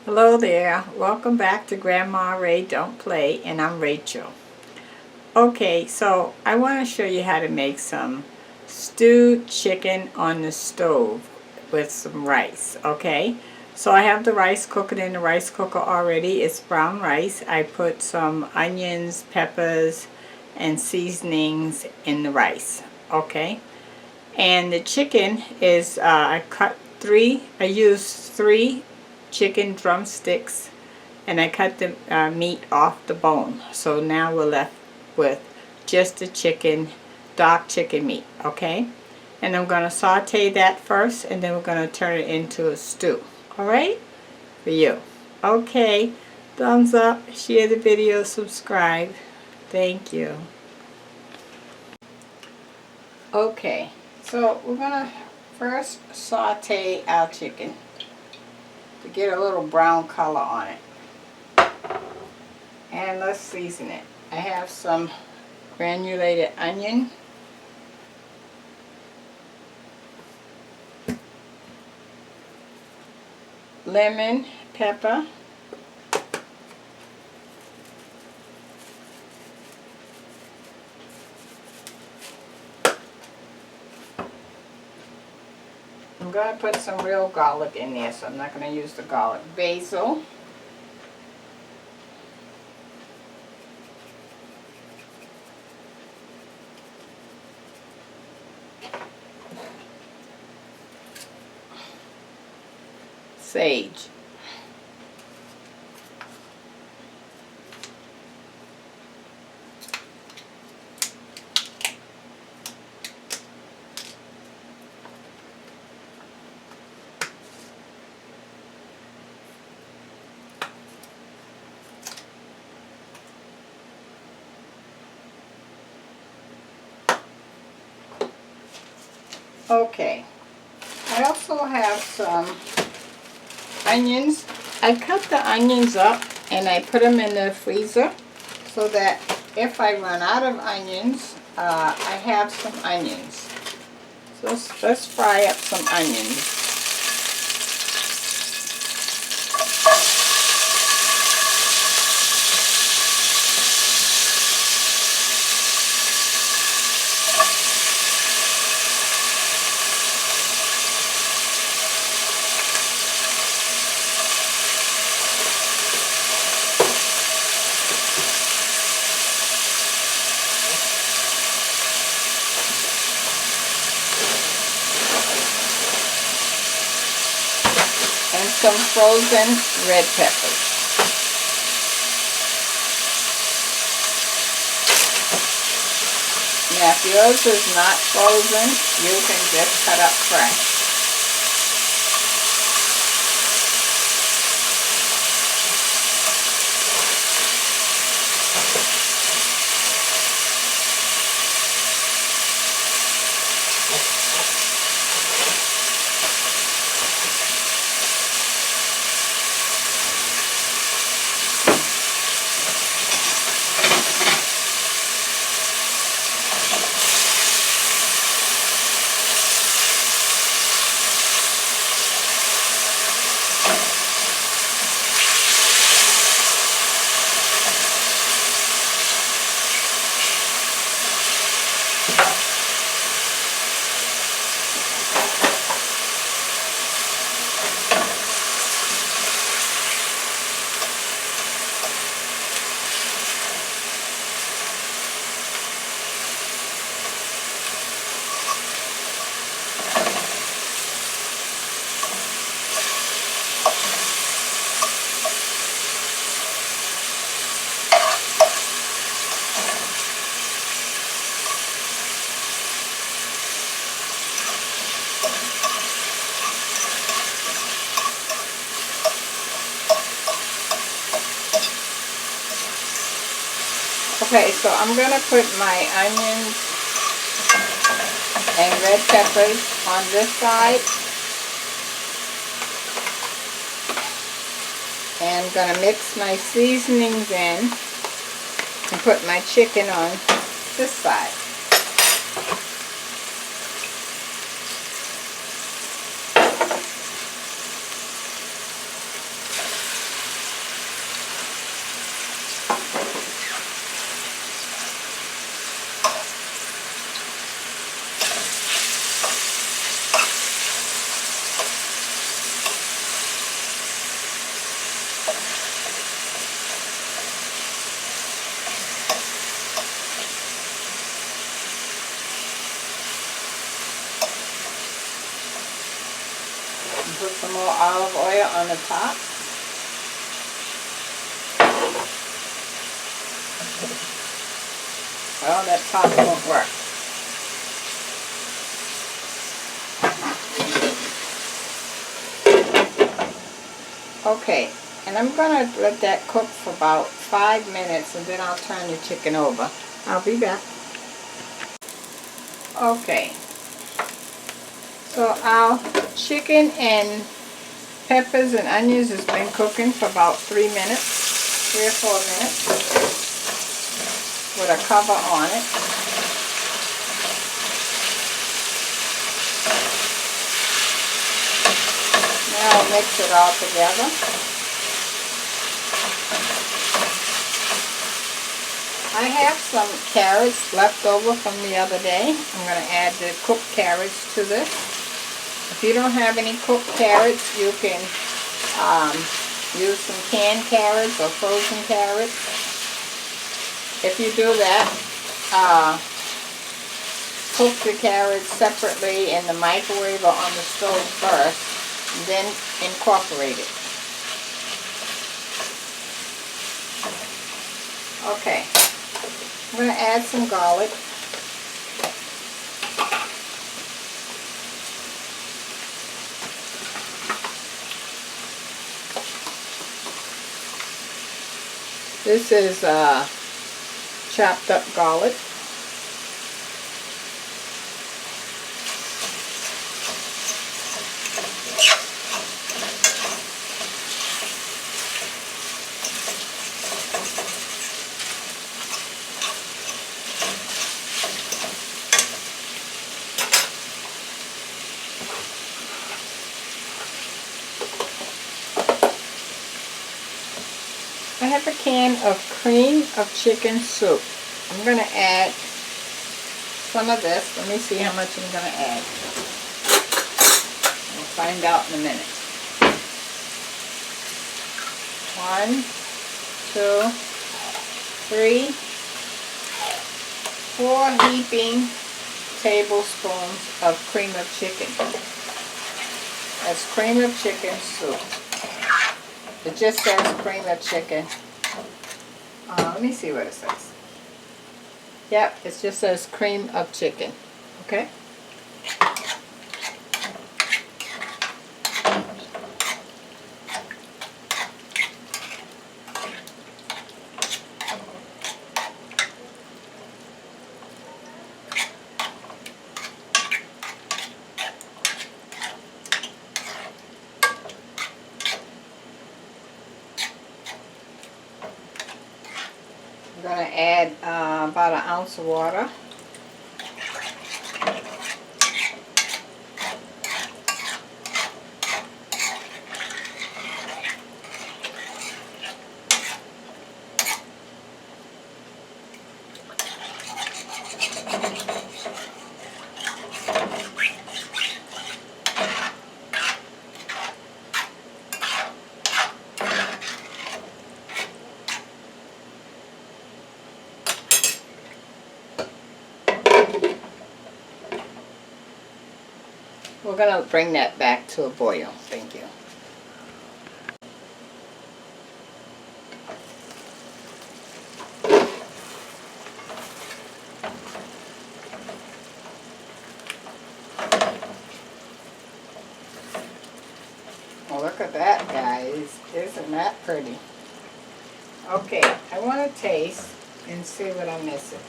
Hello there, welcome back to Grandma Ray Don't Play, and I'm Rachel. Okay, so I want to show you how to make some stewed chicken on the stove with some rice, okay? So I have the rice cooking in the rice cooker already. It's brown rice. I put some onions, peppers, and seasonings in the rice, okay? And the chicken is, I used three chicken drumsticks, and I cut the meat off the bone. So now we're left with just the chicken, dark chicken meat, okay? And I'm going to saute that first, and then we're going to turn it into a stew, alright? For you. Okay, thumbs up, share the video, subscribe. Thank you. Okay, so we're going to first saute our chicken to get a little brown color on it. And let's season it. I have some granulated onion, lemon, pepper, I'm going to put some real garlic in there, so I'm not going to use the garlic. Basil, sage, okay. I also have some onions. I cut the onions up and I put them in the freezer so that if I run out of onions, I have some onions. So let's fry up some onions. And some frozen red peppers. Now if yours is not frozen, you can just cut up fresh. Okay, so I'm going to put my onions and red peppers on this side. And I'm going to mix my seasonings in and put my chicken on this side. more olive oil on the top. Well, that top won't work. Okay, and I'm going to let that cook for about 5 minutes, and then I'll turn the chicken over. I'll be back. Okay, so our chicken and peppers and onions has been cooking for about 3 minutes, 3 or 4 minutes, with a cover on it. Now I'll mix it all together. I have some carrots left over from the other day. I'm going to add the cooked carrots to this. If you don't have any cooked carrots, you can use some canned carrots or frozen carrots. If you do that, cook the carrots separately in the microwave or on the stove first, and then incorporate it. Okay, I'm going to add some garlic. This is chopped up garlic. I have a can of cream of chicken soup. I'm going to add some of this. Let me see how much I'm going to add. We'll find out in a minute. 1, 2, 3, 4 heaping tablespoons of cream of chicken. That's cream of chicken soup. It just says cream of chicken. Let me see what it says. Yep, it just says cream of chicken. Okay? I'm going to add about an ounce of water. We're going to bring that back to a boil. Thank you. Well, look at that, guys. Isn't that pretty? Okay, I want to taste and see what I'm missing.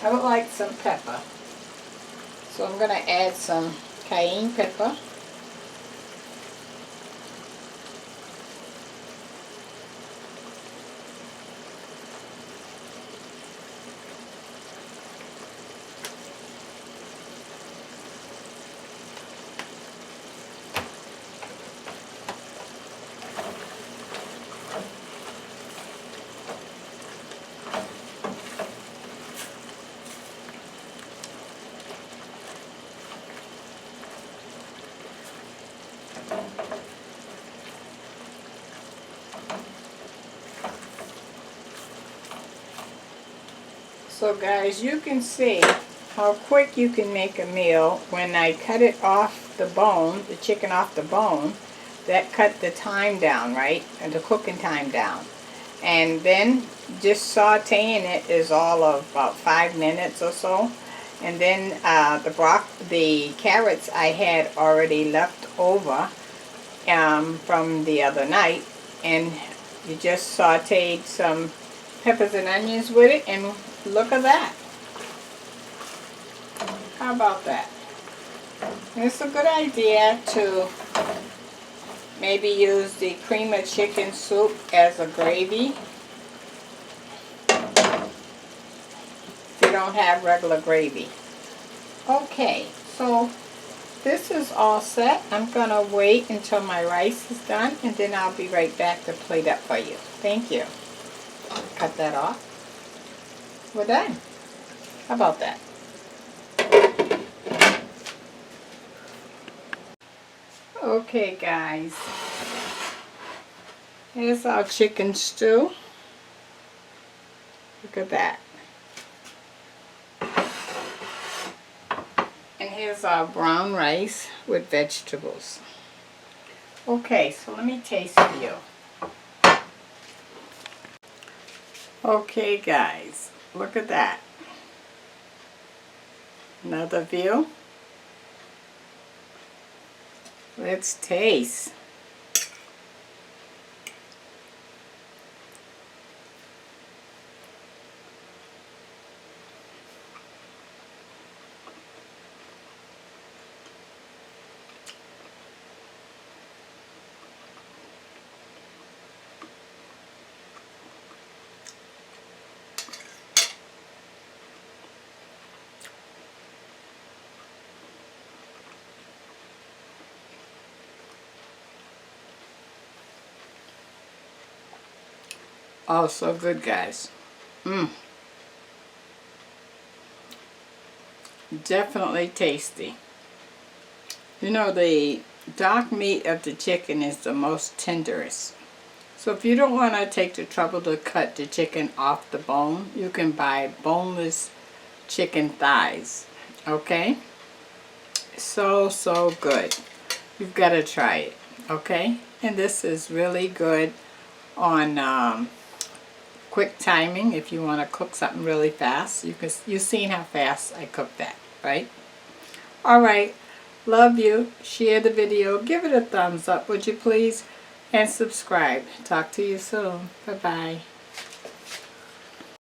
I would like some pepper, so I'm going to add some cayenne pepper. So guys, you can see how quick you can make a meal. When I cut it off the bone, the chicken off the bone, that cut the time down, right? And the cooking time down. And then just sauteing it is all of about 5 minutes or so. And then the carrots I had already left over from the other night, and you just sauteed some peppers and onions with it, and look at that. How about that? And it's a good idea to maybe use the cream of chicken soup as a gravy if you don't have regular gravy. Okay, so this is all set. I'm going to wait until my rice is done, and then I'll be right back to plate up for you. Thank you. Cut that off. We're done. How about that? Okay guys, here's our chicken stew. Look at that. And here's our brown rice with vegetables. Okay, so let me taste for you. Okay guys, look at that. Another view. Let's taste. Oh, so good, guys. Definitely tasty. You know, the dark meat of the chicken is the most tenderest. So if you don't want to take the trouble to cut the chicken off the bone, you can buy boneless chicken thighs. Okay? So good. You've got to try it. Okay? And this is really good on quick timing if you want to cook something really fast. You've seen how fast I cook that, right? Alright, love you. Share the video. Give it a thumbs up, would you please? And subscribe. Talk to you soon. Bye-bye.